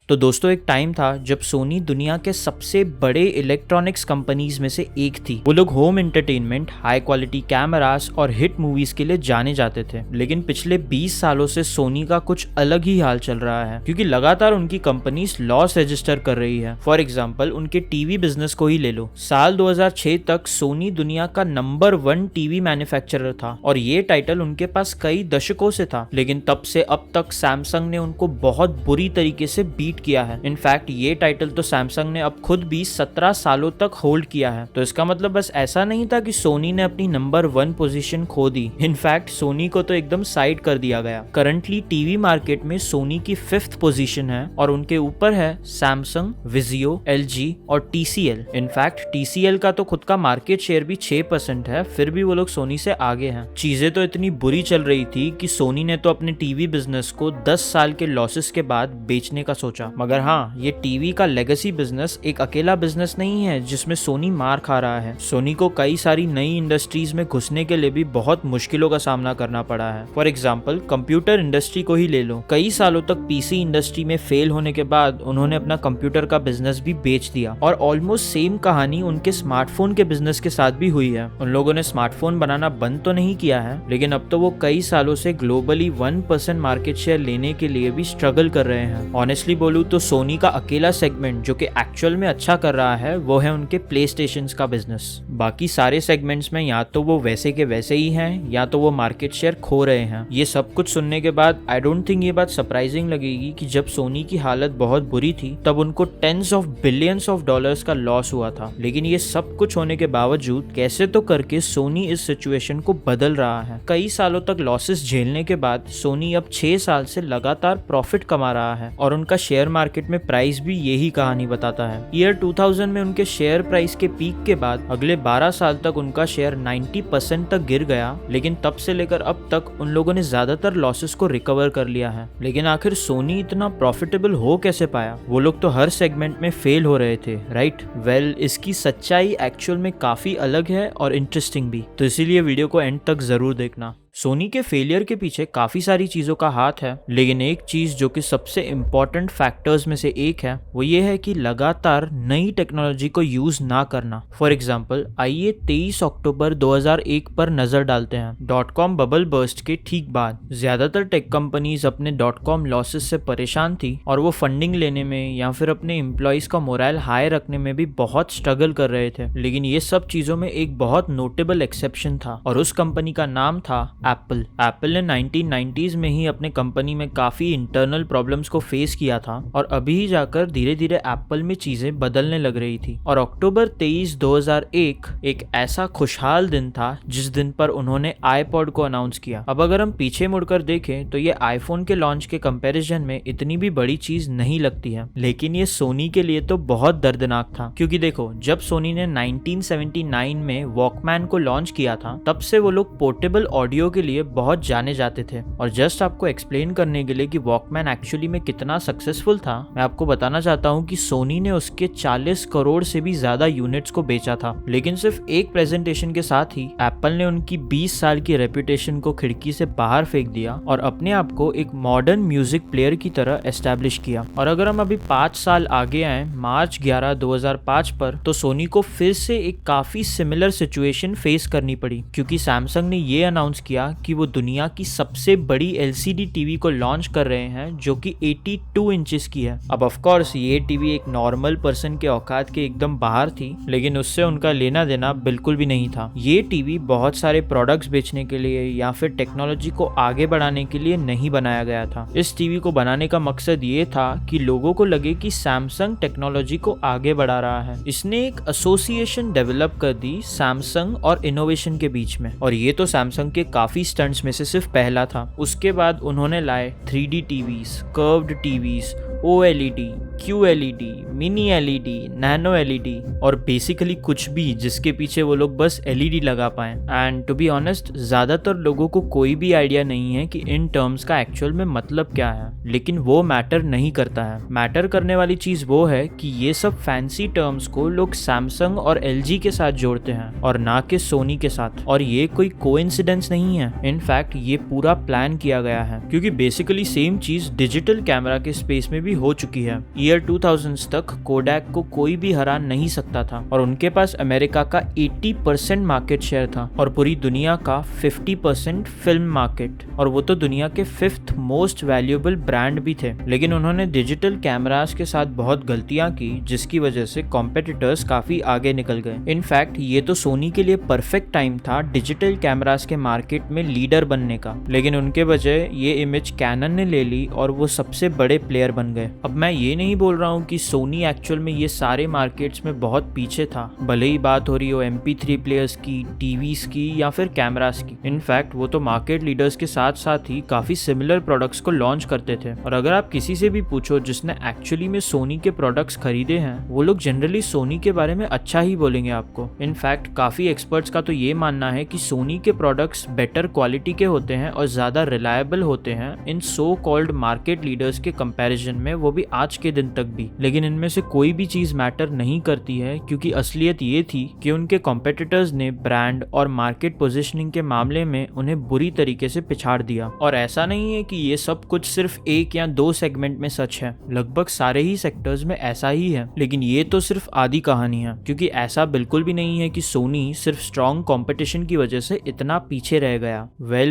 तो दोस्तों एक टाइम था जब सोनी दुनिया के सबसे बड़े इलेक्ट्रॉनिक्स कंपनीज में से एक थी। वो लोग home entertainment, high quality cameras और हिट मूवीज के लिए जाने जाते थे। लेकिन पिछले 20 सालों से सोनी का कुछ अलग ही हाल चल रहा है, क्योंकि लगातार उनकी कंपनीज लॉस रजिस्टर कर रही है। फॉर एग्जाम्पल उनके टीवी बिजनेस को ही ले लो। साल 2006 तक सोनी दुनिया का नंबर 1 टीवी मैन्युफैक्चरर था और ये टाइटल उनके पास कई दशकों से था। लेकिन तब से अब तक सैमसंग ने उनको बहुत बुरी तरीके से बीट किया है। इनफैक्ट ये टाइटल तो सैमसंग ने अब खुद भी 17 सालों तक होल्ड किया है। तो इसका मतलब बस ऐसा नहीं था कि सोनी ने अपनी नंबर 1 पोजीशन खो दी। इनफैक्ट सोनी को तो एकदम साइड कर दिया गया। करंटली टीवी मार्केट में सोनी की 5th पोजीशन है और उनके ऊपर है सैमसंग, विजियो, एलजी और टीसीएल। इनफैक्ट टीसीएल का तो खुद का मार्केट शेयर भी 6% है, फिर भी वो लोग सोनी से आगे हैं। चीजें तो इतनी बुरी चल रही थी कि सोनी ने तो अपने टीवी बिजनेस को 10 साल के लॉसेस के बाद बेचने का सोचा। मगर हाँ, ये टीवी का लेगेसी बिजनेस एक अकेला बिजनेस नहीं है जिसमें सोनी मार खा रहा है। सोनी को कई सारी नई इंडस्ट्रीज में घुसने के लिए भी बहुत मुश्किलों का सामना करना पड़ा है। फॉर एग्जाम्पल कंप्यूटर इंडस्ट्री को ही ले लो। कई सालों तक पीसी इंडस्ट्री में फेल होने के बाद उन्होंने अपना कंप्यूटर का बिजनेस भी बेच दिया। और ऑलमोस्ट सेम कहानी उनके स्मार्टफोन के बिजनेस के साथ भी हुई है। उन लोगों ने स्मार्टफोन बनाना बंद तो नहीं किया है, लेकिन अब तो वो कई सालों से ग्लोबली 1% मार्केट शेयर लेने के लिए भी स्ट्रगल कर रहे हैं। ऑनेस्टली बोलूं तो सोनी का अकेला सेगमेंट जो कि एक्चुअल में अच्छा कर रहा है वो है उनके प्ले स्टेशंस का बिजनेस। बाकी सारे सेगमेंट्स में या तो वो वैसे के वैसे ही हैं या तो वो मार्केट शेयर खो रहे हैं। ये सब कुछ सुनने के बाद आई डोंट थिंक ये बात सरप्राइजिंग लगेगी कि जब सोनी की हालत बहुत बुरी थी तब उनको tens of billions of dollars का लॉस हुआ था। लेकिन ये सब कुछ होने के बावजूद कैसे तो करके सोनी इस सिचुएशन को बदल रहा है। कई सालों तक लॉसेस झेलने के बाद सोनी अब 6 साल से लगातार प्रॉफिट कमा रहा है और उनका शेयर मार्केट में प्राइस भी यही कहानी बताता है। ईयर 2000 में उनके शेयर प्राइस के पीक के बाद अगले 12 साल तक उनका शेयर 90% तक गिर गया। लेकिन तब से लेकर अब तक उन लोगों ने ज्यादातर लॉसेस को रिकवर कर लिया है। लेकिन आखिर सोनी इतना प्रॉफिटेबल हो कैसे पाया? वो लोग तो हर सेगमेंट में फेल हो रहे थे, राइट? वेल, इसकी सच्चाई एक्चुअल में काफी अलग है और इंटरेस्टिंग भी। तो इसीलिए वीडियो को एंड तक जरूर देखना। सोनी के फेलियर के पीछे काफी सारी चीजों का हाथ है, लेकिन एक चीज जो कि सबसे इम्पोर्टेंट फैक्टर्स में से एक है वो ये है कि लगातार नई टेक्नोलॉजी को यूज ना करना। फॉर एग्जाम्पल आइए 23 अक्टूबर 2001 पर नजर डालते हैं। .com बबल बर्स्ट के ठीक बाद ज्यादातर टेक कंपनीज अपने .com लॉसेस से परेशान थी और वो फंडिंग लेने में या फिर अपने एम्प्लॉइज का मोरल हाई रखने में भी बहुत स्ट्रगल कर रहे थे। लेकिन ये सब चीजों में एक बहुत नोटेबल एक्सेप्शन था और उस कंपनी का नाम था एप्पल ने 1990s में ही अपने कंपनी में काफी इंटरनल प्रॉब्लम्स को फेस किया था और अभी ही जाकर धीरे धीरे एप्पल में चीजें बदलने लग रही थी। और अक्टूबर 23, 2001 एक ऐसा खुशहाल दिन था जिस दिन पर उन्होंने आईपॉड को अनाउंस किया। अब अगर हम पीछे मुड़कर देखें तो ये आईफोन के लॉन्च के कंपैरिजन में इतनी भी बड़ी चीज नहीं लगती है, लेकिन ये सोनी के लिए तो बहुत दर्दनाक था। क्योंकि देखो, जब सोनी ने 1979 में वॉकमैन को लॉन्च किया था तब से वो लोग पोर्टेबल ऑडियो के लिए बहुत जाने जाते थे। और जस्ट आपको एक्सप्लेन करने के लिए कि वॉकमैन एक्चुअली में कितना सक्सेसफुल था, मैं आपको बताना चाहता हूं कि सोनी ने उसके 40 करोड़ से भी ज्यादा यूनिट्स को बेचा था। लेकिन सिर्फ एक प्रेजेंटेशन के साथ ही एप्पल ने उनकी 20 साल की रेपुटेशन को खिड़की से बाहर फेंक दिया और अपने आप को एक मॉडर्न म्यूजिक प्लेयर की तरह एस्टेब्लिश किया। और अगर हम अभी 5 साल आगे आए, मार्च 11, 2005 पर, तो सोनी को फिर से एक काफी सिमिलर सिचुएशन फेस करनी पड़ी, क्योंकि सैमसंग ने ये अनाउंस किया कि वो दुनिया की सबसे बड़ी एलसीडी टीवी को लॉन्च कर रहे हैं जो कि 82 इंचेस की है। अब ऑफ कोर्स ये टीवी एक नॉर्मल पर्सन के औकात के एकदम बाहर थी, लेकिन उससे उनका लेना देना बिल्कुल भी नहीं था। ये टीवी बहुत सारे प्रोडक्ट्स बेचने के लिए या फिर टेक्नोलॉजी को आगे बढ़ाने के लिए नहीं बनाया गया था। इस टीवी को बनाने का मकसद ये था कि लोगों को लगे कि सैमसंग टेक्नोलॉजी को आगे बढ़ा रहा है। इसने एक एसोसिएशन डेवलप कर दी सैमसंग और इनोवेशन के बीच में, और ये तो सैमसंग के काफी स्टंट्स में से सिर्फ पहला था। उसके बाद उन्होंने लाए 3D TVs, curved TVs, OLED, QLED, mini LED, nano LED और बेसिकली कुछ भी जिसके पीछे वो लोग बस LED लगा पाए। एंड टू बी ऑनेस्ट, ज्यादातर लोगों को कोई भी आइडिया नहीं है कि इन टर्म्स का एक्चुअल में मतलब क्या है, लेकिन वो मैटर नहीं करता है। मैटर करने वाली चीज वो है कि ये सब फैंसी टर्म्स को लोग सैमसंग और LG के साथ जोड़ते हैं और ना कि सोनी के साथ। और ये कोई कोइंसिडेंस नहीं है, इनफैक्ट ये पूरा प्लान किया गया है, क्योंकि बेसिकली सेम चीज डिजिटल कैमरा के स्पेस में भी हो चुकी है। ईयर 2000s तक कोडैक को कोई भी हरा नहीं सकता था और उनके पास अमेरिका का 80% मार्केट शेयर था और पूरी दुनिया का 50% फिल्म मार्केट, और वो तो दुनिया के 5th मोस्ट वैल्यूएबल ब्रांड भी थे। लेकिन उन्होंने डिजिटल कैमरास के साथ बहुत गलतियां की, जिसकी वजह से कॉम्पिटिटर्स काफी आगे निकल गए। इनफैक्ट ये तो सोनी के लिए परफेक्ट टाइम था डिजिटल कैमरास के मार्केट में लीडर बनने का, लेकिन उनके बजाय ये इमेज कैनन ने ले ली और वो सबसे बड़े प्लेयर बन गए। अब मैं ये नहीं बोल रहा हूँ कि सोनी एक्चुअल में ये सारे मार्केट्स में बहुत पीछे था, भले ही बात हो रही हो MP3 प्लेयर्स की, टीवीज की या फिर कैमरास की। इनफैक्ट वो तो मार्केट लीडर्स के साथ साथ ही काफी सिमिलर प्रोडक्ट्स को लॉन्च करते थे, और अगर आप किसी से भी पूछो जिसने एक्चुअली में सोनी के प्रोडक्ट्स खरीदे हैं, वो लोग जनरली सोनी के बारे में अच्छा ही बोलेंगे आपको। इनफैक्ट काफी एक्सपर्ट्स का तो ये मानना है कि सोनी के प्रोडक्ट्स बेटर क्वालिटी के होते हैं और ज्यादा रिलायबल होते हैं इन सो कॉल्ड मार्केट लीडर्स के कंपैरिजन में, वो भी आज के दिन तक भी। लेकिन इनमें से कोई भी चीज मैटर नहीं करती है, क्योंकि असलियत ये थी कि उनके कॉम्पिटिटर्स ने ब्रांड और मार्केट पोजीशनिंग के मामले में उन्हें बुरी तरीके से पिछाड़ दिया। और ऐसा नहीं है कि ये सब कुछ सिर्फ एक या दो सेगमेंट में सच है, लगभग सारे ही सेक्टर्स में ऐसा ही है। लेकिन ये तो सिर्फ आधी कहानी है, क्योंकि ऐसा बिल्कुल भी नहीं है कि सोनी सिर्फ स्ट्रॉन्ग कंपटीशन की वजह से इतना पीछे रह गया।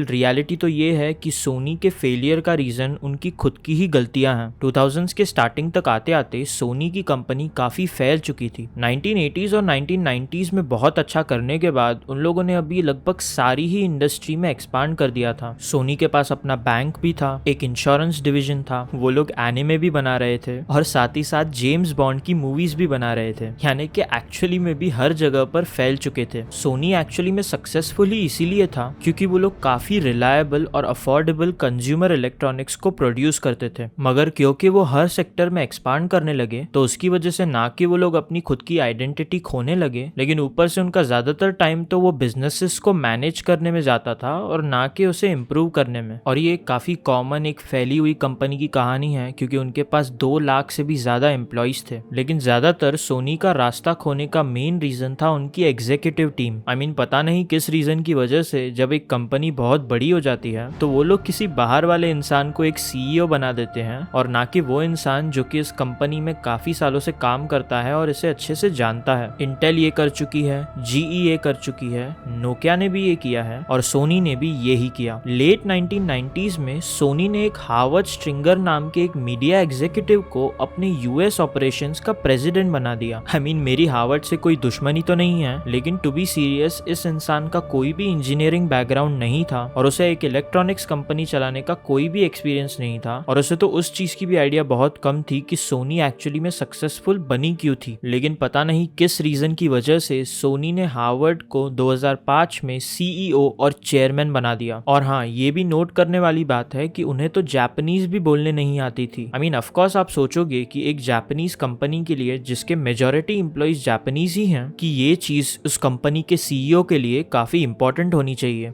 रियलिटी तो ये है कि सोनी के फेलियर का रीजन उनकी खुद की ही गलतियां हैं। 2000s के स्टार्टिंग तक आते आते सोनी की कंपनी काफी फैल चुकी थी। 1980s और 1990s में बहुत अच्छा करने के बाद उन लोगों ने अभी लगभग सारी ही इंडस्ट्री में एक्सपांड कर दिया था। सोनी के पास अपना बैंक भी था, एक इंश्योरेंस डिवीजन था, वो लोग एनिमे भी बना रहे थे और साथ ही साथ जेम्स बॉन्ड की मूवीज भी बना रहे थे, यानी कि एक्चुअली में भी हर जगह पर फैल चुके थे। सोनी एक्चुअली में सक्सेसफुल ही इसीलिए था क्योंकि वो लोग काफी रिलायबल और अफोर्डेबल कंज्यूमर इलेक्ट्रॉनिक्स को प्रोड्यूस करते थे। मगर क्योंकि वो हर सेक्टर में एक्सपांड करने लगे, तो उसकी वजह से ना कि वो लोग अपनी खुद की आइडेंटिटी खोने लगे, लेकिन ऊपर से उनका ज्यादातर टाइम तो वो बिजनेसेस को मैनेज करने में जाता था और ना कि उसे इम्प्रूव करने में। और ये काफी कॉमन एक फैली हुई कंपनी की कहानी है, क्योंकि उनके पास 2 लाख से भी ज्यादा एम्प्लॉइज थे। लेकिन ज्यादातर सोनी का रास्ता खोने का मेन रीजन था उनकी एग्जीक्यूटिव टीम। पता नहीं किस रीजन की वजह से जब एक कंपनी बहुत बड़ी हो जाती है तो वो लोग किसी बाहर वाले इंसान को एक CEO बना देते हैं, और ना कि वो इंसान जो कि इस कंपनी में काफी सालों से काम करता है और इसे अच्छे से जानता है। इंटेल ये कर चुकी है, GE ये कर चुकी है, नोकिया ने भी ये किया है और सोनी ने भी ये ही किया। लेट 1990s में सोनी ने एक हार्वर्ड स्ट्रिंगर नाम के एक मीडिया एग्जीक्यूटिव को अपने US ऑपरेशंस का प्रेसिडेंट बना दिया। मेरी हार्वर्ड से कोई दुश्मनी तो नहीं है, लेकिन टू बी सीरियस इस इंसान का कोई भी इंजीनियरिंग बैकग्राउंड नहीं था और उसे एक इलेक्ट्रॉनिक्स कंपनी चलाने का कोई भी एक्सपीरियंस नहीं था, और उसे तो उस चीज की भी आइडिया बहुत कम थी कि सोनी एक्चुअली में सक्सेसफुल बनी क्यों थी। लेकिन पता नहीं किस रीजन की वजह से सोनी ने हार्वर्ड को 2005 में CEO और चेयरमैन बना दिया। और हाँ, ये भी नोट करने वाली बात है कि उन्हें तो जापानीज भी बोलने नहीं आती थी। ऑफ कोर्स आप सोचोगे कि एक जापानीज कंपनी के लिए जिसके मेजॉरिटी एम्प्लॉइज जापानीज ही हैं, कि ये चीज उस कंपनी के CEO के लिए काफी इंपॉर्टेंट होनी चाहिए।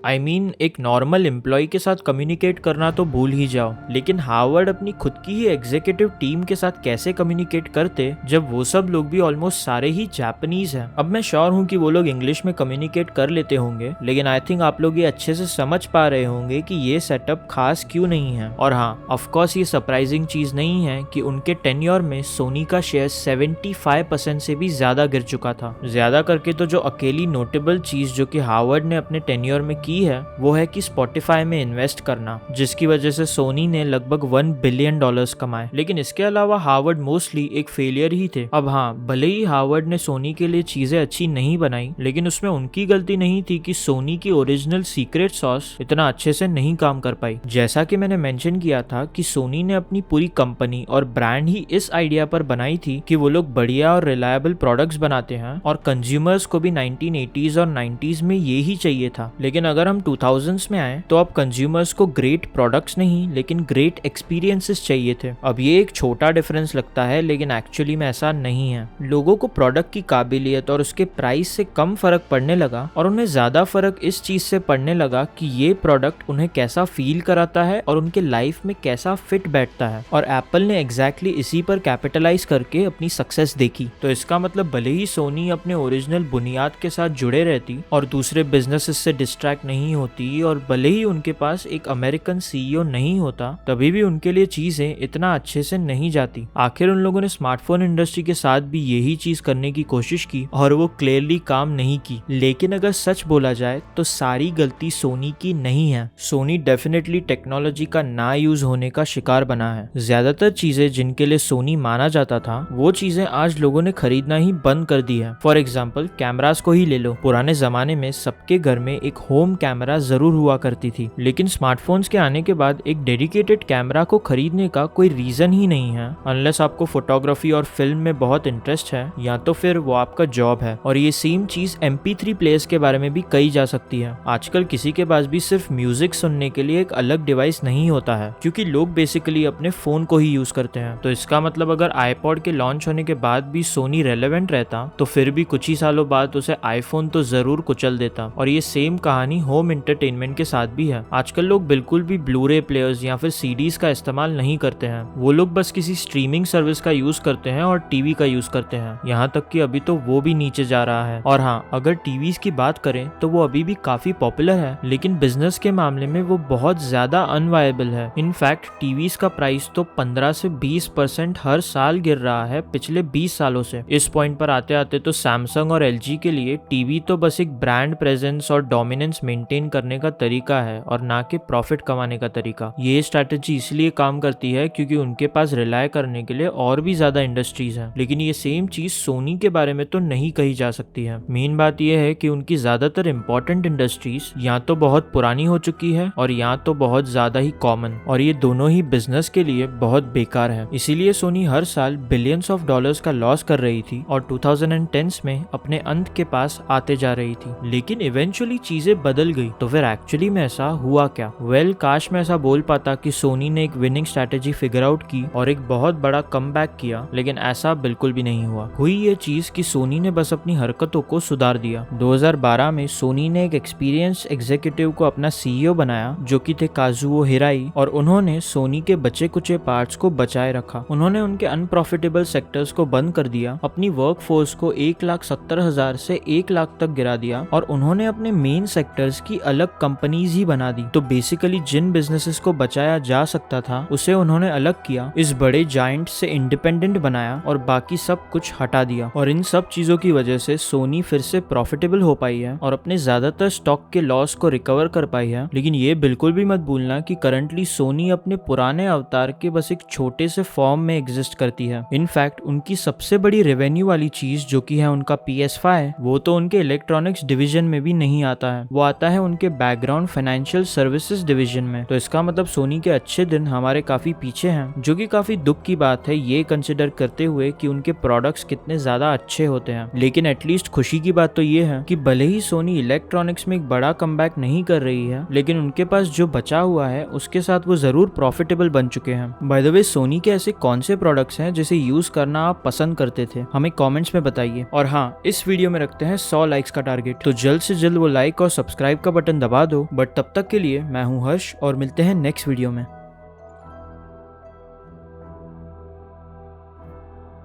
एक नॉर्मल एम्प्लॉय के साथ कम्युनिकेट करना तो भूल ही जाओ, लेकिन हार्वर्ड अपनी खुद की ही एग्जीक्यूटिव टीम के साथ कैसे कम्युनिकेट करते जब वो सब लोग भी ऑलमोस्ट सारे ही जापानीज हैं। अब मैं श्योर हूँ कि वो लोग इंग्लिश में कम्युनिकेट कर लेते होंगे, लेकिन आई थिंक आप लोग ये अच्छे से समझ पा रहे होंगे कि ये सेटअप खास क्यों नहीं है। और हाँ, ऑफ कोर्स ये सरप्राइजिंग चीज नहीं है कि उनके टेन्योर में सोनी का शेयर 75% से भी ज्यादा गिर चुका था। ज्यादा करके तो जो अकेली नोटेबल चीज जो कि हार्वर्ड ने अपने टेन्योर में की है वो है कि स्पॉटिफाई में इन्वेस्ट करना, जिसकी वजह से सोनी ने लगभग $1 बिलियन कमाए। लेकिन इसके अलावा हार्वर्ड मोस्टली एक फेलियर ही थे। अब हाँ, भले ही हार्वर्ड ने सोनी के लिए चीजें अच्छी नहीं बनाई, लेकिन उसमें उनकी गलती नहीं थी कि सोनी की ओरिजिनल सीक्रेट सॉस इतना अच्छे से नहीं काम कर पाई। जैसा कि मैंने मेंशन किया था कि सोनी ने अपनी पूरी कंपनी और ब्रांड ही इस आइडिया पर बनाई थी कि वो लोग बढ़िया और रिलायबल प्रोडक्ट्स बनाते हैं और कंज्यूमर्स को भी 1980s और 90s में ये ही चाहिए था। लेकिन अगर हम 2000s में आए तो अब कंज्यूमर्स को ग्रेट प्रोडक्ट्स नहीं लेकिन ग्रेट एक्सपीरियंसेस चाहिए थे। अब ये एक छोटा डिफरेंस लगता है, लेकिन एक्चुअली में ऐसा नहीं है। लोगों को प्रोडक्ट की काबिलियत और उसके प्राइस से कम फर्क पड़ने लगा और उन्हें ज्यादा फर्क इस चीज से पड़ने लगा कि ये प्रोडक्ट उन्हें कैसा फील कराता है और उनके लाइफ में कैसा फिट बैठता है। और एप्पल ने एग्जैक्टली इसी पर कैपिटलाइज करके अपनी सक्सेस देखी। तो इसका मतलब भले ही सोनी अपने ओरिजिनल बुनियाद के साथ जुड़े रहती और दूसरे बिजनेसेस से डिस्ट्रैक्ट नहीं नहीं होती और भले ही उनके पास एक अमेरिकन सीईओ नहीं होता, तभी भी उनके लिए चीजें इतना अच्छे से नहीं जाती। आखिर उन लोगों ने स्मार्टफोन इंडस्ट्री के साथ भी यही चीज करने की कोशिश की और वो क्लियरली काम नहीं की। लेकिन अगर सच बोला जाए तो सारी गलती सोनी की नहीं है। सोनी डेफिनेटली टेक्नोलॉजी का ना यूज होने का शिकार बना है। ज्यादातर चीजें जिनके लिए सोनी माना जाता था, वो चीजें आज लोगों ने खरीदना ही बंद कर दी है। फॉर एग्जाम्पल कैमरास को ही ले लो। पुराने जमाने में सबके घर में एक होम कैमरा जरूर हुआ करती थी, लेकिन स्मार्टफोन्स के आने के बाद एक डेडिकेटेड कैमरा को खरीदने का कोई रीजन ही नहीं है, अनलेस आपको फोटोग्राफी और फिल्म में बहुत इंटरेस्ट है, या तो फिर वो आपका जॉब है। और ये सेम चीज MP3 प्लेयर्स के बारे में भी कही जा सकती है। आजकल किसी के पास भी सिर्फ म्यूजिक सुनने के लिए एक अलग डिवाइस नहीं होता है, क्योंकि लोग बेसिकली अपने फोन को ही यूज करते हैं। तो इसका मतलब अगर आईपॉड के लॉन्च होने के बाद भी सोनी रेलेवेंट रहता, तो फिर भी कुछ ही सालों बाद उसे आईफोन तो जरूर कुचल देता। और ये सेम कहानी होम एंटरटेनमेंट के साथ भी है। आजकल लोग बिल्कुल भी ब्लूरे प्लेयर्स या फिर सीडीज का इस्तेमाल नहीं करते हैं। वो लोग बस किसी स्ट्रीमिंग सर्विस का यूज करते हैं और टीवी का यूज करते हैं। यहाँ तक कि अभी तो वो भी नीचे जा रहा है। और हाँ, अगर टीवीज की बात करें तो वो अभी भी काफी पॉपुलर है, लेकिन बिजनेस के मामले में वो बहुत ज्यादा अनवायबल है। इनफैक्ट टीवीज का प्राइस तो 15 से 20% हर साल गिर रहा है पिछले 20 सालों से। इस पॉइंट पर आते आते तो सैमसंग और LG के लिए टीवी तो बस एक ब्रांड प्रेजेंस और डोमिनेंस मेंटेन करने का तरीका है और ना कि प्रॉफिट कमाने का तरीका। ये स्ट्रैटेजी इसलिए काम करती है क्योंकि उनके पास रिलाय करने के लिए और भी ज्यादा इंडस्ट्रीज हैं। लेकिन ये सेम चीज सोनी के बारे में तो नहीं कही जा सकती है। मेन बात यह है कि उनकी ज्यादातर इंपॉर्टेंट इंडस्ट्रीज या तो बहुत पुरानी हो चुकी है और या तो बहुत ज्यादा ही कॉमन, और ये दोनों ही बिजनेस के लिए बहुत बेकार है। इसीलिए सोनी हर साल बिलियंस ऑफ डॉलर्स का लॉस कर रही थी और 2010s में अपने अंत के पास आते जा रही थी। लेकिन इवेंचुअली चीजें बदल गई। तो फिर एक्चुअली में ऐसा हुआ क्या? वेल, काश मैं ऐसा बोल पाता कि सोनी ने एक विनिंग स्ट्रैटेजी फिगर आउट की और एक बहुत बड़ा कमबैक किया, लेकिन ऐसा बिल्कुल भी नहीं हुआ। हुई ये चीज कि सोनी ने बस अपनी हरकतों को सुधार दिया। 2012 में सोनी ने एक एक्सपीरियंस एग्जीक्यूटिव को अपना CEO बनाया, जो कि थे काजुओ हिराई, और उन्होंने सोनी के बचे कुचे पार्ट्स को बचाए रखा। उन्होंने उनके अनप्रॉफिटेबल सेक्टर्स को बंद कर दिया, अपनी वर्कफोर्स को 1,70,000 से 1 लाख तक गिरा दिया, और उन्होंने अपने मेन सेक्टर्स की अलग कंपनीज ही बना दी। तो बेसिकली जिन बिजनेसेस को बचाया जा सकता था उसे उन्होंने अलग किया, इस बड़े जायंट से इंडिपेंडेंट बनाया और बाकी सब कुछ हटा दिया। और इन सब चीजों की वजह से सोनी फिर से प्रॉफिटेबल हो पाई है और अपने ज्यादातर स्टॉक के लॉस को रिकवर कर पाई है। लेकिन ये बिल्कुल भी मत भूलना कि करंटली सोनी अपने पुराने अवतार के बस एक छोटे से फॉर्म में एग्जिस्ट करती है। इनफैक्ट उनकी सबसे बड़ी रेवेन्यू वाली चीज जो कि है उनका PS5, वो तो उनके इलेक्ट्रॉनिक्स डिवीजन में भी नहीं आता है, वो आता है उनके बैकग्राउंड फाइनेंशियल सर्विसेज डिवीजन में। तो इसका मतलब सोनी के अच्छे दिन हमारे काफी पीछे हैं, जो कि काफी दुख की बात है ये कंसिडर करते हुए कि उनके प्रोडक्ट्स कितने ज्यादा अच्छे होते हैं। लेकिन एटलीस्ट खुशी की बात तो ये है कि भले ही सोनी इलेक्ट्रॉनिक्स में एक बड़ा कमबैक नहीं कर रही है, लेकिन उनके पास जो बचा हुआ है उसके साथ वो जरूर प्रॉफिटेबल बन चुके हैं। बाय द वे, सोनी के ऐसे कौन से प्रोडक्ट्स हैं जिसे यूज करना आप पसंद करते थे, हमें कमेंट्स में बताइए। और हाँ, इस वीडियो में रखते हैं 100 लाइक्स का टारगेट, तो जल्द से जल्द वो लाइक और सब्सक्राइब का बटन दबा दो। बट तब तक के लिए मैं हूँ हर्ष और मिलते हैं नेक्स्ट वीडियो में।